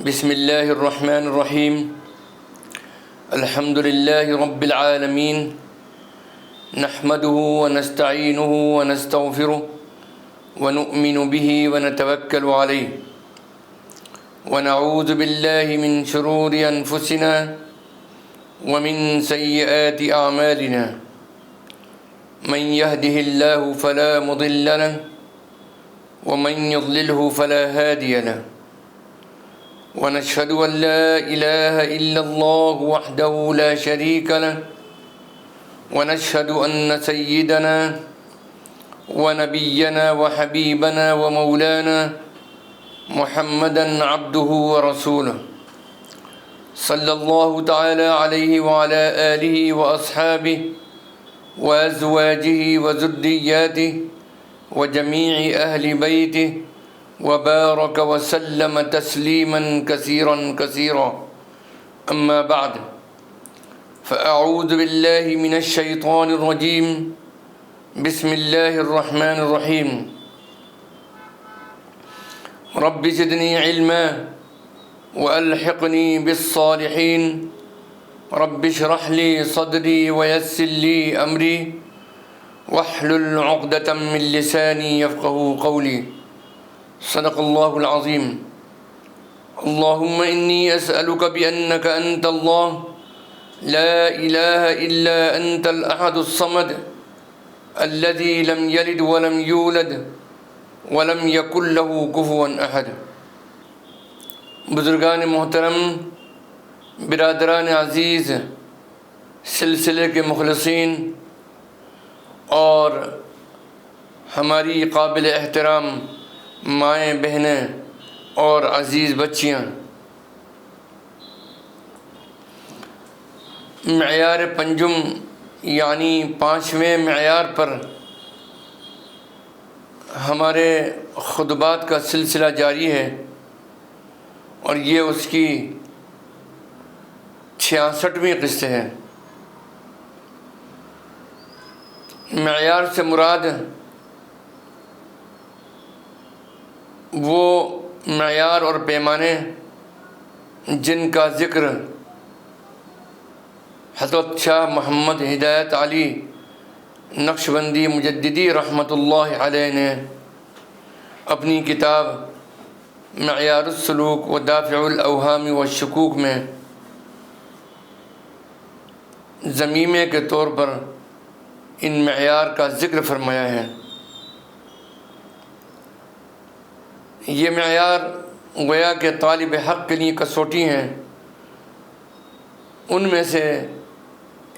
بسم الله الرحمن الرحيم. الحمد لله رب العالمين، نحمده ونستعينه ونستغفره ونؤمن به ونتوكل عليه، ونعوذ بالله من شرور أنفسنا ومن سيئات أعمالنا. من يهده الله فلا مضل له ومن يضلله فلا هادي له، ونشهد أن لا إله إلا الله وحده لا شريك له، ونشهد أن سيدنا ونبينا وحبيبنا ومولانا محمدا عبده ورسوله، صلى الله تعالى عليه وعلى آله وأصحابه وأزواجه وذرياته وجميع أهل بيته وبارك وسلم تسليما كثيرا كثيرا. أما بعد، فأعوذ بالله من الشيطان الرجيم. بسم الله الرحمن الرحيم. رب زدني علما وألحقني بالصالحين. رب اشرح لي صدري ويسر لي أمري واحلل عقدة من لساني يفقهوا قولي. صدق الله العظيم. اللهم إني أسألك بأنك أنت الله لا إله إلا أنت الأحد الصمد الذي لم يلد ولم يولد ولم يكن له كفوا أحد. بزرگان محترم، برادران عزیز، سلسلے کے مخلصین اور ہماری قابل احترام مائیں، بہنیں اور عزیز بچیاں، معیار پنجم یعنی 5ویں معیار پر ہمارے خطبات کا سلسلہ جاری ہے، اور یہ اس کی 66ویں قسط ہے۔ معیار سے مراد وہ معیار اور پیمانے جن کا ذکر حضرت شاہ محمد ہدایت علی نقشبندی مجددی رحمۃ اللہ علیہ نے اپنی کتاب معیار السلوک و دافع الاوہام والشکوک میں ضمیمے کے طور پر ان معیار کا ذکر فرمایا ہے۔ یہ معیار گویا کہ طالب حق کے لیے کسوٹی ہیں۔ ان میں سے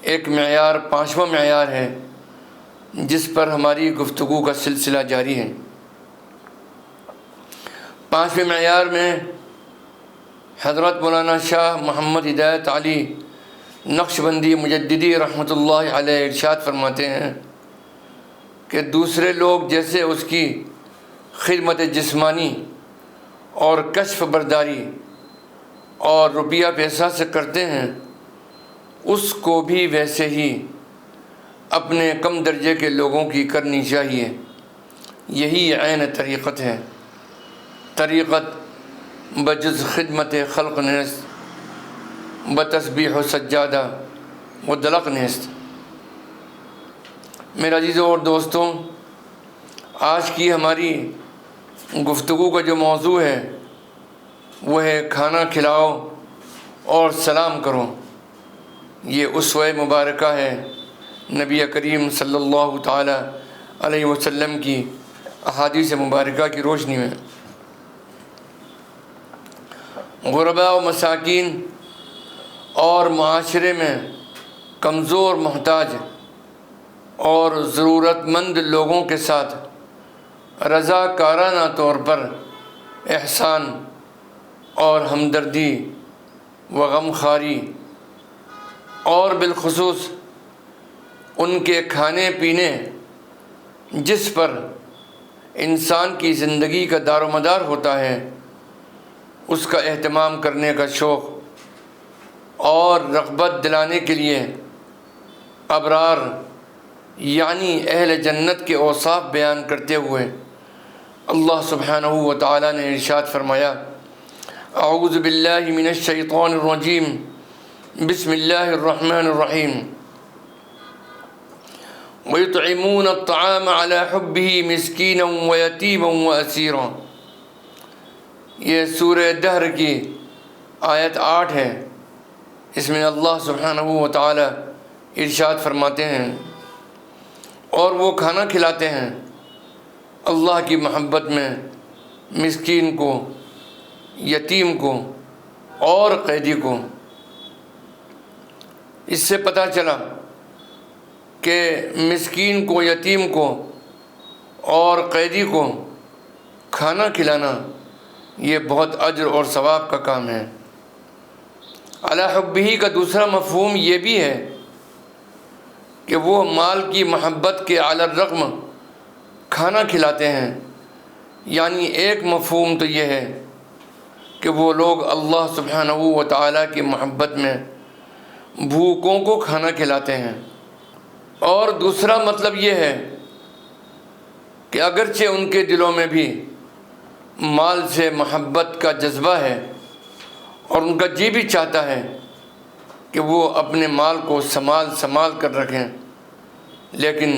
ایک معیار 5واں معیار ہے جس پر ہماری گفتگو کا سلسلہ جاری ہے۔ 5ویں معیار میں حضرت مولانا شاہ محمد ہدایت علی نقشبندی مجددی رحمۃ اللہ علیہ ارشاد فرماتے ہیں کہ دوسرے لوگ جیسے اس کی خدمت جسمانی اور کشف برداری اور روپیہ پیسہ سے کرتے ہیں، اس کو بھی ویسے ہی اپنے کم درجے کے لوگوں کی کرنی چاہیے۔ یہی عین طریقت ہے۔ طریقت بجز خدمت خلق نیست، بتسبیح و سجادہ و دلق نیست۔ میرے عزیزوں اور دوستوں، آج کی ہماری گفتگو کا جو موضوع ہے وہ ہے کھانا کھلاؤ اور سلام کرو۔ یہ اسوہ مبارکہ ہے نبی کریم صلی اللہ تعالی علیہ وسلم کی احادیث مبارکہ کی روشنی میں۔ غرباء و مساکین اور معاشرے میں کمزور، محتاج اور ضرورت مند لوگوں کے ساتھ رضاکارانہ طور پر احسان اور ہمدردی و غمخواری، اور بالخصوص ان کے کھانے پینے جس پر انسان کی زندگی کا دار و مدار ہوتا ہے، اس کا اہتمام کرنے کا شوق اور رغبت دلانے کے لیے ابرار یعنی اہل جنت کے اوصاف بیان کرتے ہوئے اللہ سبحانہ و تعالی نے ارشاد فرمایا، اعوذ باللہ من الشیطان الرجیم بسم اللہ الرحمن الرحیم وَيُطْعِمُونَ الطَّعَامَ عَلَى حُبِّهِ مِسْكِينًا وَيَتِيمًا وَأَسِيرًا۔ یہ سورہ دہر کی آیت 8 ہے۔ اس میں اللہ سبحانہ و تعالی ارشاد فرماتے ہیں اور وہ کھانا کھلاتے ہیں اللہ کی محبت میں مسکین کو، یتیم کو اور قیدی کو۔ اس سے پتہ چلا کہ مسکین کو، یتیم کو اور قیدی کو کھانا کھلانا یہ بہت اجر اور ثواب کا کام ہے۔ علی حبہ کا دوسرا مفہوم یہ بھی ہے کہ وہ مال کی محبت کے علی الرغم کھانا کھلاتے ہیں، یعنی ایک مفہوم تو یہ ہے کہ وہ لوگ اللہ سبحانہ و تعالیٰ کی محبت میں بھوکوں کو کھانا کھلاتے ہیں، اور دوسرا مطلب یہ ہے کہ اگرچہ ان کے دلوں میں بھی مال سے محبت کا جذبہ ہے اور ان کا جی بھی چاہتا ہے کہ وہ اپنے مال کو سنبھال کر رکھیں، لیکن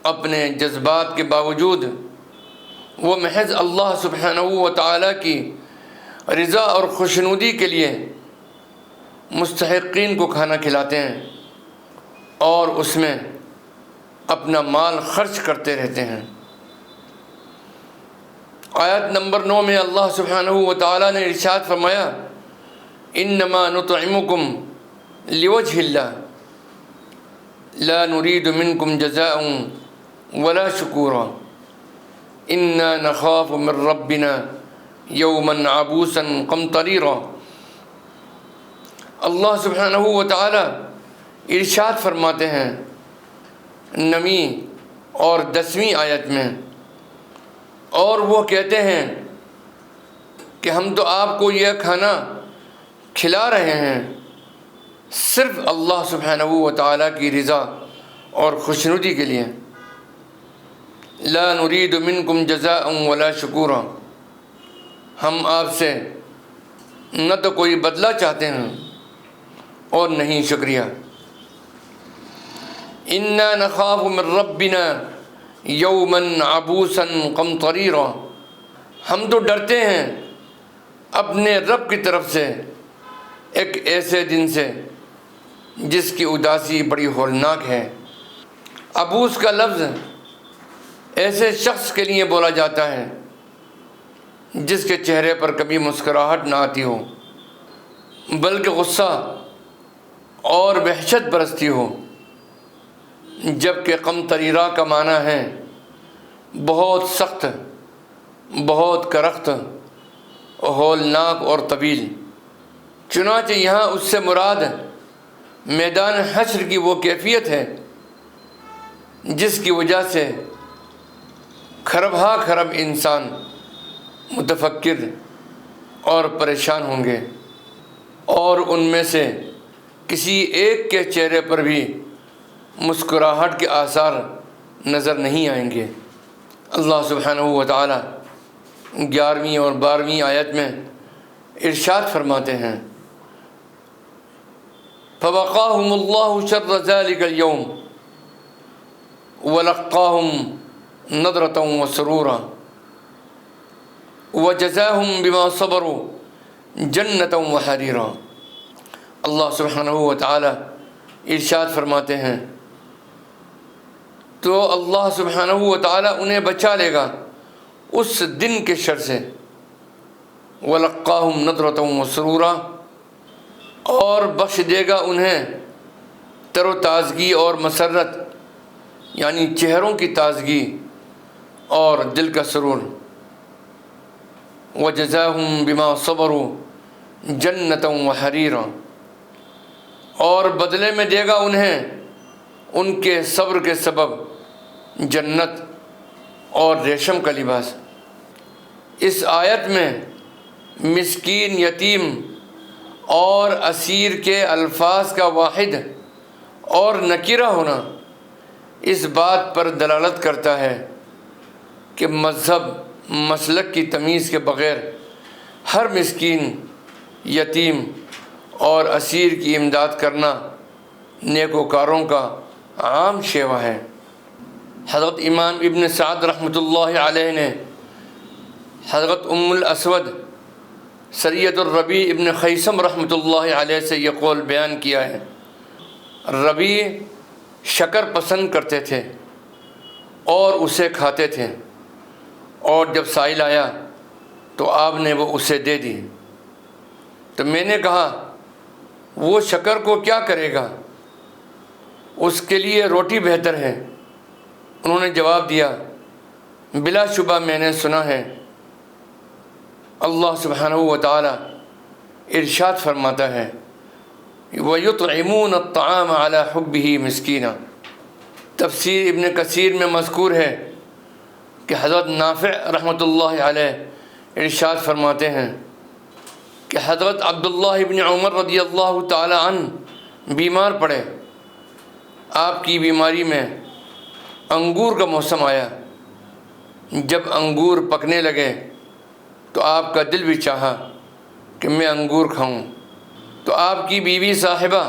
اپنے جذبات کے باوجود وہ محض اللہ سبحانہ و تعالیٰ کی رضا اور خوشنودی کے لیے مستحقین کو کھانا کھلاتے ہیں اور اس میں اپنا مال خرچ کرتے رہتے ہیں۔ آیت نمبر 9 میں اللہ سبحانہ و تعالیٰ نے ارشاد فرمایا انما نطعمکم لوجہ اللہ لا نريد منکم جزاء ولا شکورا انا نخاف من ربنا یوما عبوسا قمطریرا۔ اللہ سبحانہ و تعالیٰ ارشاد فرماتے ہیں 9ویں اور 10ویں آیت میں، اور وہ کہتے ہیں کہ ہم تو آپ کو یہ کھانا کھلا رہے ہیں صرف اللہ سبحانہ و تعالیٰ کی رضا اور خوشنودی کے لیے۔ لا نريد منکم جزاء ولا شکورا، ہم آپ سے نہ تو کوئی بدلہ چاہتے ہیں اور نہیں شکریہ۔ انا نخاف من ربنا یوما عبوسا قمطریرا، ہم تو ڈرتے ہیں اپنے رب کی طرف سے ایک ایسے دن سے جس کی اداسی بڑی ہولناک ہے۔ عبوس کا لفظ ایسے شخص کے لیے بولا جاتا ہے جس کے چہرے پر کبھی مسکراہٹ نہ آتی ہو بلکہ غصہ اور وحشت برستی ہو، جبکہ قمطریرہ کا معنی ہے بہت سخت، بہت کرخت، ہولناک اور طویل۔ چنانچہ یہاں اس سے مراد میدان حشر کی وہ کیفیت ہے جس کی وجہ سے کھرب ہا کھرب انسان متفکر اور پریشان ہوں گے، اور ان میں سے کسی ایک کے چہرے پر بھی مسکراہٹ کے آثار نظر نہیں آئیں گے۔ اللہ سبحانہ و تعالی 11ویں اور 12ویں آیت میں ارشاد فرماتے ہیں فَوَقَاهُمُ اللَّهُ شَرَّ ذَلِكَ الْيَوْمِ وَلَقَّاهُمْ نَضْرَةً وَسُرُورًا وَجَزَاهُمْ بِمَا صَبَرُوا جَنَّةً وَحَرِيرًا۔ اللہ سبحانہ و تعالی ارشاد فرماتے ہیں تو اللہ سبحانہ و تعالی انہیں بچا لے گا اس دن کے شر سے۔ وَلَقَّاهُمْ نَضْرَةً وَسُرُورًا، اور بخش دے گا انہیں تر و تازگی اور مسرت، یعنی چہروں کی تازگی اور دل کا سرور۔ وَجَزَاهُمْ بِمَا صَبَرُوا جَنَّةً وَحَرِيرًا، اور بدلے میں دے گا انہیں ان کے صبر کے سبب جنت اور ریشم کا لباس۔ اس آیت میں مسکین، یتیم اور اسیر کے الفاظ کا واحد اور نکرہ ہونا اس بات پر دلالت کرتا ہے کہ مذہب مسلک کی تمیز کے بغیر ہر مسکین، یتیم اور اسیر کی امداد کرنا نیکوکاروں کا عام شیوہ ہے۔ حضرت امام ابن سعد رحمۃ اللہ علیہ نے حضرت ام الاسود سریۃ الربیع ابن خیثم رحمۃ اللہ علیہ سے یہ قول بیان کیا ہے۔ ربیع شکر پسند کرتے تھے اور اسے کھاتے تھے، اور جب سائل آیا تو آپ نے وہ اسے دے دی۔ تو میں نے کہا وہ شکر کو کیا کرے گا، اس کے لیے روٹی بہتر ہے۔ انہوں نے جواب دیا بلا شبہ میں نے سنا ہے اللہ سبحانہ و تعالی ارشاد فرماتا ہے وَيُطْعِمُونَ الطَّعَامَ عَلَى حُبِّهِ مِسْكِينًا۔ تفسیر ابن کثیر میں مذکور ہے کہ حضرت نافع رحمۃ اللہ علیہ ارشاد فرماتے ہیں کہ حضرت عبداللہ ابن عمر رضی اللہ تعالی عنہ بیمار پڑے۔ آپ کی بیماری میں انگور کا موسم آیا۔ جب انگور پکنے لگے تو آپ کا دل بھی چاہا کہ میں انگور کھاؤں، تو آپ کی بیوی صاحبہ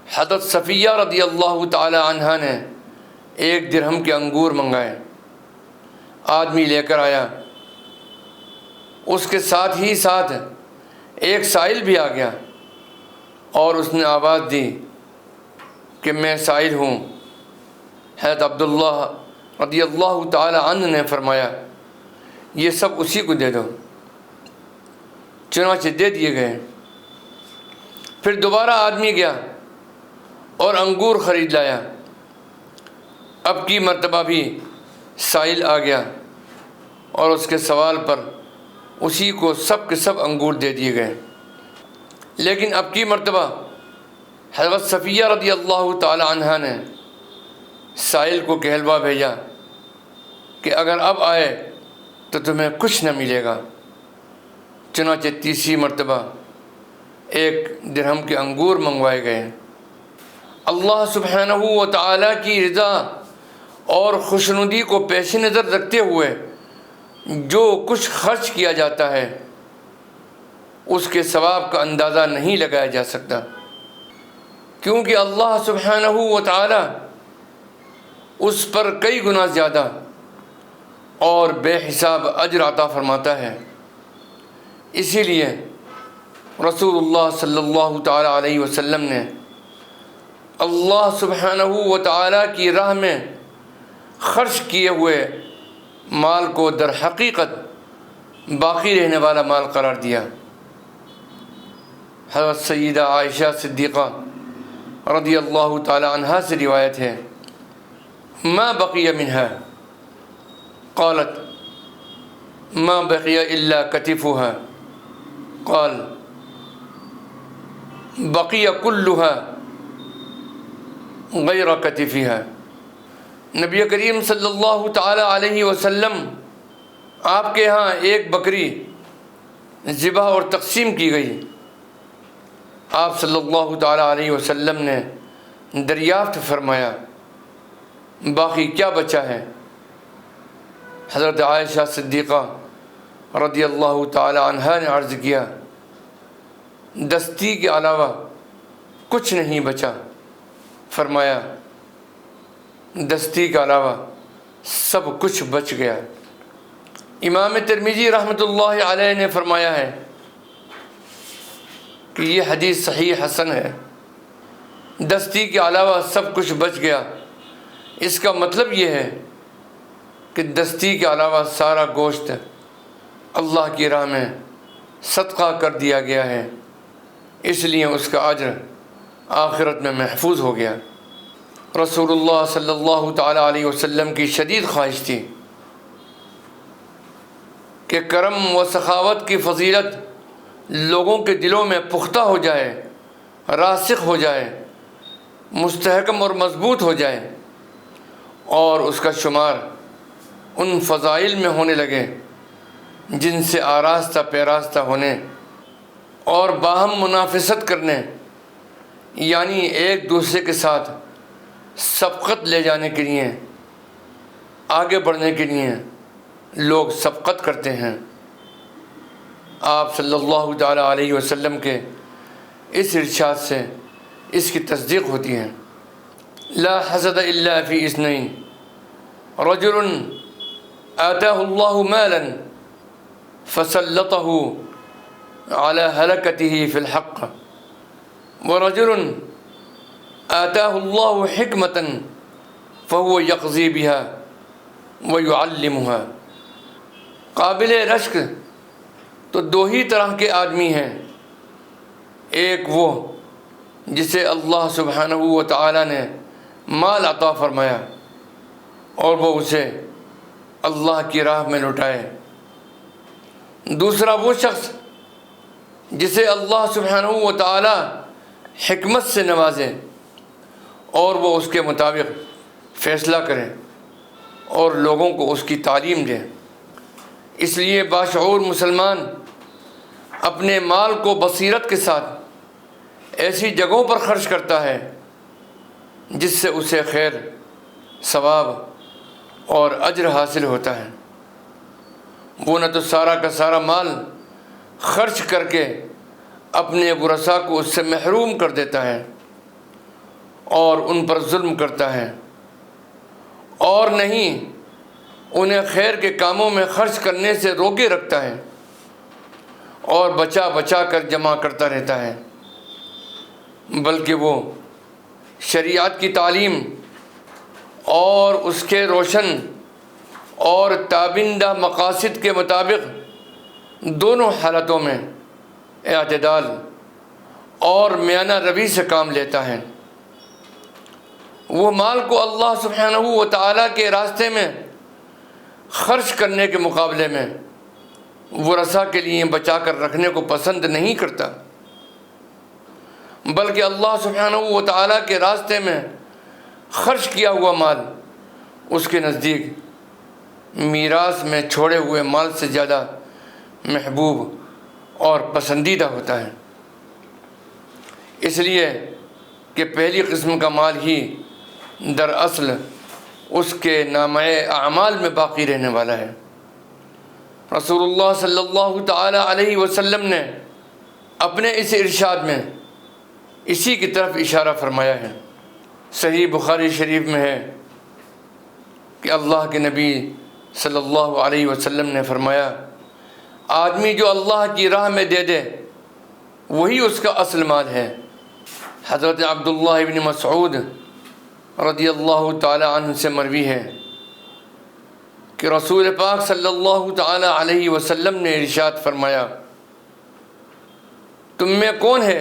حضرت صفیہ رضی اللہ تعالی عنہا نے 1 درہم کے انگور منگائے۔ آدمی لے کر آیا، اس کے ساتھ ہی ساتھ ایک سائل بھی آ گیا اور اس نے آواز دی کہ میں سائل ہوں۔ حضرت عبداللہ رضی اللہ تعالی عنہ نے فرمایا یہ سب اسی کو دے دو۔ چنانچہ دے دیے گئے۔ پھر دوبارہ آدمی گیا اور انگور خرید لایا۔ اب کی مرتبہ بھی سائل آ گیا اور اس کے سوال پر اسی کو سب کے سب انگور دے دیے گئے۔ لیکن اب کی مرتبہ حضرت صفیہ رضی اللہ تعالی عنہا نے سائل کو کہلوا بھیجا کہ اگر اب آئے تو تمہیں کچھ نہ ملے گا۔ چنانچہ تیسری مرتبہ 1 درہم کے انگور منگوائے گئے۔ اللہ سبحانہ و تعالیٰ کی رضا اور خوشنودی کو پیش نظر رکھتے ہوئے جو کچھ خرچ کیا جاتا ہے اس کے ثواب کا اندازہ نہیں لگایا جا سکتا، کیونکہ اللہ سبحانہ و تعالیٰ اس پر کئی گنا زیادہ اور بے حساب اجر عطا فرماتا ہے۔ اسی لیے رسول اللہ صلی اللہ تعالی علیہ وسلم نے اللہ سبحانہ و تعالیٰ کی راہ میں خرچ کیے ہوئے مال کو در حقیقت باقی رہنے والا مال قرار دیا۔ حضرت سیدہ عائشہ صدیقہ رضی اللہ تعالی عنہا سے روایت ہے ما بقی منہا قالت ما بقی الا کتفها قال بقی کلها غیر کتفها۔ نبی کریم صلی اللہ تعالی علیہ وسلم آپ کے ہاں ایک بکری ذبح اور تقسیم کی گئی۔ آپ صلی اللہ تعالی علیہ وسلم نے دریافت فرمایا باقی کیا بچا ہے؟ حضرت عائشہ صدیقہ رضی اللہ تعالی عنہا نے عرض کیا دستی کے علاوہ کچھ نہیں بچا۔ فرمایا دستی کے علاوہ سب کچھ بچ گیا۔ امام ترمذی رحمۃ اللہ علیہ نے فرمایا ہے کہ یہ حدیث صحیح حسن ہے۔ دستی کے علاوہ سب کچھ بچ گیا، اس کا مطلب یہ ہے کہ دستی کے علاوہ سارا گوشت اللہ کی راہ میں صدقہ کر دیا گیا ہے، اس لیے اس کا اجر آخرت میں محفوظ ہو گیا۔ رسول اللہ صلی اللہ تعالی علیہ وسلم کی شدید خواہش تھی کہ کرم و سخاوت کی فضیلت لوگوں کے دلوں میں پختہ ہو جائے، راسخ ہو جائے، مستحکم اور مضبوط ہو جائے، اور اس کا شمار ان فضائل میں ہونے لگے جن سے آراستہ پیراستہ ہونے اور باہم منافست کرنے، یعنی ایک دوسرے کے ساتھ سبقت لے جانے کے لیے، آگے بڑھنے کے لیے لوگ سبقت کرتے ہیں۔ آپ صلی اللہ تعالیٰ علیہ وسلم کے اس ارشاد سے اس کی تصدیق ہوتی ہے۔ لا حسد الا فی اثنین، رجل آتاہ اللہ مالا فسلطہ علی ہلکتہ فی الحق، ورجل آتاہ اللہ حکمتا فہو یقضی بها ویعلمها۔ قابل رشک تو دو ہی طرح کے آدمی ہیں، ایک وہ جسے اللہ سبحانہ و تعالیٰ نے مال عطا فرمایا اور وہ اسے اللہ کی راہ میں لٹائے، دوسرا وہ شخص جسے اللہ سبحانہ و تعالیٰ حکمت سے نوازے اور وہ اس کے مطابق فیصلہ کرے اور لوگوں کو اس کی تعلیم دے۔ اس لیے باشعور مسلمان اپنے مال کو بصیرت کے ساتھ ایسی جگہوں پر خرچ کرتا ہے جس سے اسے خیر، ثواب اور اجر حاصل ہوتا ہے۔ وہ نہ تو سارا کا سارا مال خرچ کر کے اپنے ورثاء کو اس سے محروم کر دیتا ہے اور ان پر ظلم کرتا ہے، اور نہیں انہیں خیر کے کاموں میں خرچ کرنے سے روکے رکھتا ہے اور بچا بچا کر جمع کرتا رہتا ہے، بلکہ وہ شریعت کی تعلیم اور اس کے روشن اور تابندہ مقاصد کے مطابق دونوں حالتوں میں اعتدال اور میانہ روی سے کام لیتا ہے۔ وہ مال کو اللہ سبحانہ و تعالیٰ کے راستے میں خرچ کرنے کے مقابلے میں ورثاء کے لیے بچا کر رکھنے کو پسند نہیں کرتا، بلکہ اللہ سبحانہ و تعالیٰ کے راستے میں خرچ کیا ہوا مال اس کے نزدیک میراث میں چھوڑے ہوئے مال سے زیادہ محبوب اور پسندیدہ ہوتا ہے، اس لیے کہ پہلی قسم کا مال ہی دراصل اس کے نامہ اعمال میں باقی رہنے والا ہے۔ رسول اللہ صلی اللہ تعالی علیہ وسلم نے اپنے اس ارشاد میں اسی کی طرف اشارہ فرمایا ہے۔ صحیح بخاری شریف میں ہے کہ اللہ کے نبی صلی اللہ علیہ وسلم نے فرمایا، آدمی جو اللہ کی راہ میں دے دے وہی اس کا اصل مال ہے۔ حضرت عبداللہ ابن مسعود رضی اللہ تعالی عنہ سے مروی ہے کہ رسول پاک صلی اللہ تعالی علیہ وسلم نے ارشاد فرمایا، تم میں کون ہے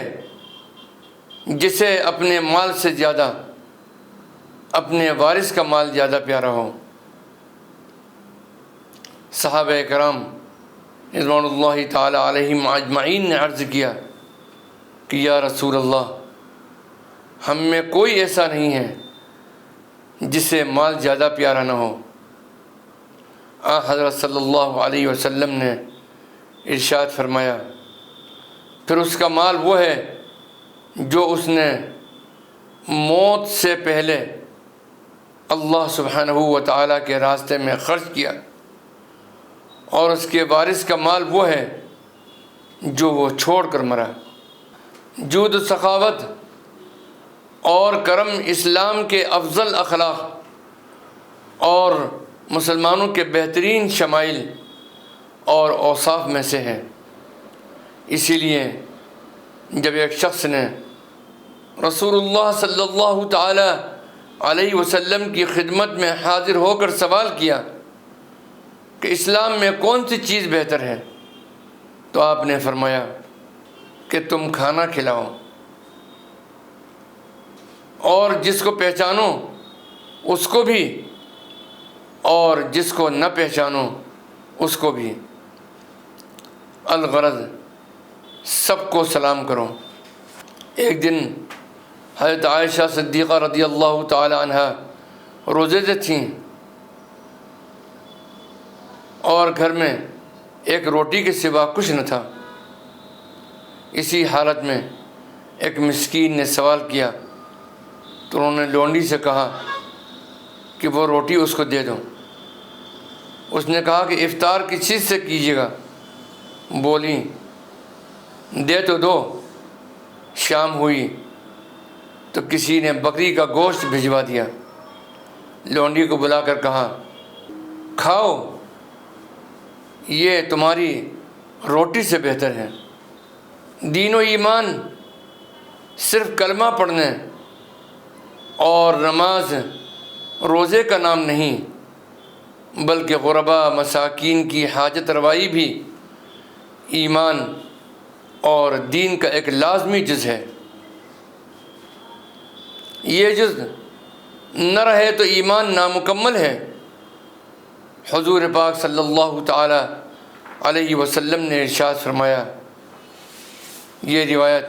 جسے اپنے مال سے زیادہ اپنے وارث کا مال زیادہ پیارا ہو؟ صحابہ کرام رضوان اللہ تعالی علیہم اجمعین نے عرض کیا کہ یا رسول اللہ، ہم میں کوئی ایسا نہیں ہے جسے مال زیادہ پیارا نہ ہو۔ حضرت صلی اللہ علیہ وسلم نے ارشاد فرمایا، پھر اس کا مال وہ ہے جو اس نے موت سے پہلے اللہ سبحانہ و تعالیٰ کے راستے میں خرچ کیا، اور اس کے وارث کا مال وہ ہے جو وہ چھوڑ کر مرا۔ جود و سخاوت اور کرم اسلام کے افضل اخلاق اور مسلمانوں کے بہترین شمائل اور اوصاف میں سے ہے۔ اسی لیے جب ایک شخص نے رسول اللہ صلی اللہ تعالی علیہ وسلم کی خدمت میں حاضر ہو کر سوال کیا کہ اسلام میں کون سی چیز بہتر ہے، تو آپ نے فرمایا کہ تم کھانا کھلاؤ اور جس کو پہچانو اس کو بھی اور جس کو نہ پہچانو اس کو بھی، الغرض سب کو سلام کرو۔ ایک دن حضرت عائشہ صدیقہ رضی اللہ تعالی عنہا روزے سے تھیں اور گھر میں ایک روٹی کے سوا کچھ نہ تھا۔ اسی حالت میں ایک مسکین نے سوال کیا تو انہوں نے لونڈی سے کہا کہ وہ روٹی اس کو دے دو۔ اس نے کہا کہ افطار کس چیز سے کیجیے گا؟ بولیں دے تو دو۔ شام ہوئی تو کسی نے بکری کا گوشت بھجوا دیا۔ لونڈی کو بلا کر کہا کھاؤ، یہ تمہاری روٹی سے بہتر ہے۔ دین و ایمان صرف کلمہ پڑھنے اور نماز روزے کا نام نہیں، بلکہ غربا مساکین کی حاجت روائی بھی ایمان اور دین کا ایک لازمی جز ہے۔ یہ جز نہ رہے تو ایمان نامکمل ہے۔ حضور پاک صلی اللہ تعالی علیہ وسلم نے ارشاد فرمایا، یہ روایت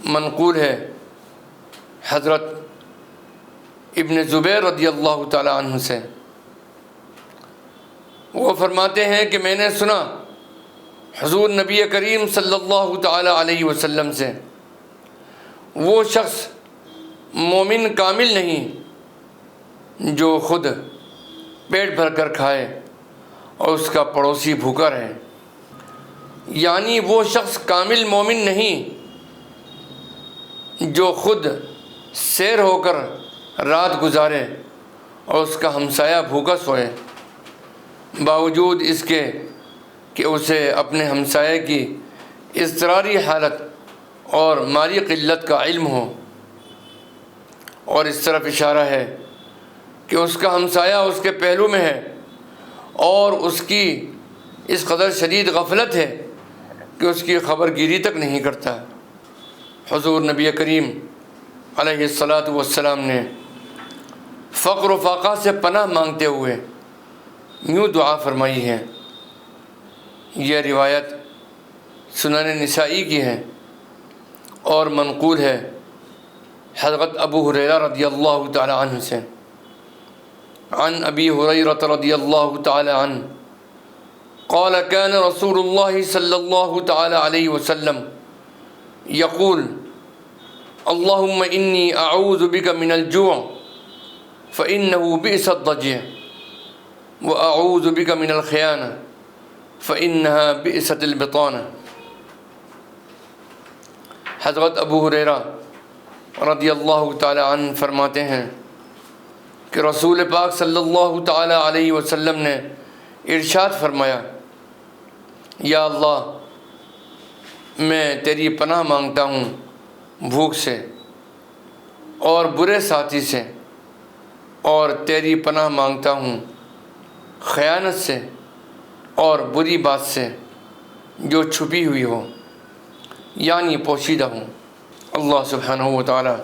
منقول ہے حضرت ابن زبیر رضی اللہ تعالی عنہ سے۔ وہ فرماتے ہیں کہ میں نے سنا حضور نبی کریم صلی اللہ تعالی علیہ وسلم سے، وہ شخص مومن کامل نہیں جو خود پیٹ بھر کر کھائے اور اس کا پڑوسی بھوکا رہے۔ یعنی وہ شخص کامل مومن نہیں جو خود سیر ہو کر رات گزارے اور اس کا ہمسایہ بھوکا سوئے، باوجود اس کے کہ اسے اپنے ہمسائے کی اضطراری حالت اور مالی قلت کا علم ہو، اور اس طرف اشارہ ہے کہ اس کا ہمسایہ اس کے پہلو میں ہے اور اس کی اس قدر شدید غفلت ہے کہ اس کی خبر گیری تک نہیں کرتا۔ حضور نبی کریم علیہ السلام نے فقر و فاقہ سے پناہ مانگتے ہوئے یوں دعا فرمائی ہے۔ یہ روایت سنن نسائی کی ہے اور منقول ہے حضرت ابو ہریرہ رضی اللہ تعالی عنہ سے۔ عن ابی ہریرہ رضی اللہ تعالی عنہ قال كان رسول الله صلی اللہ تعالی علیہ وسلم یقول اللهم انی اعوذ بک من الجوع فإنه بئس الضجع واعوذ بک من الخیانة فإنها بئست البطانة۔ حضرت ابو ہریرہ رضی اللہ تعالی عنہ فرماتے ہیں کہ رسول پاک صلی اللہ تعالی علیہ وسلم نے ارشاد فرمایا، یا اللہ میں تیری پناہ مانگتا ہوں بھوک سے اور برے ساتھی سے، اور تیری پناہ مانگتا ہوں خیانت سے اور بری بات سے جو چھپی ہوئی ہو یعنی پوشیدہ ہوں۔ اللہ سبحانہ و تعالی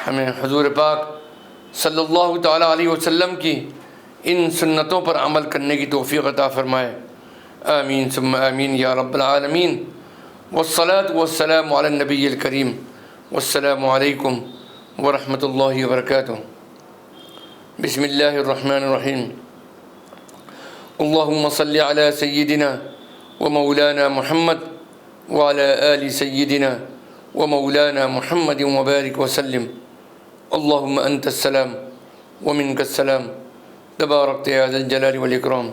ہمیں حضور پاک صلی اللہ تعالی علیہ وسلم کی ان سنتوں پر عمل کرنے کی توفیق عطا فرمائے۔ آمین ثم آمین یا رب العالمین۔ والصلاة والسلام علی النبی الکریم۔ والسلام علیکم ورحمۃ اللہ وبرکاتہ۔ بسم اللہ الرحمن الرحیم۔ اللہم صلی علی سیدنا ومولانا محمد وعلی آل سیدنا ومولانا محمد وبارک وسلم۔ اللہم انت السلام ومنک السلام تبارکت یا ذا الجلال والاکرام۔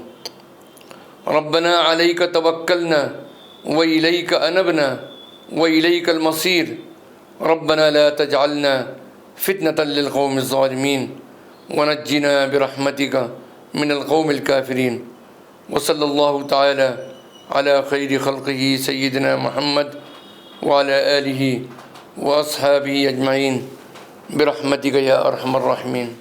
ربنا علیک توکلنا وإلیک انبنا وإلیک المصیر۔ ربنا لا تجعلنا فتنة للقوم الظالمین ونجنا برحمتک من القوم الکافرین۔ وصلی اللہ تعالی علی خیر خلقہ سیدنا محمد وعلی آلہ واصحابہ اجمعین برحمتک یا ارحم الراحمین۔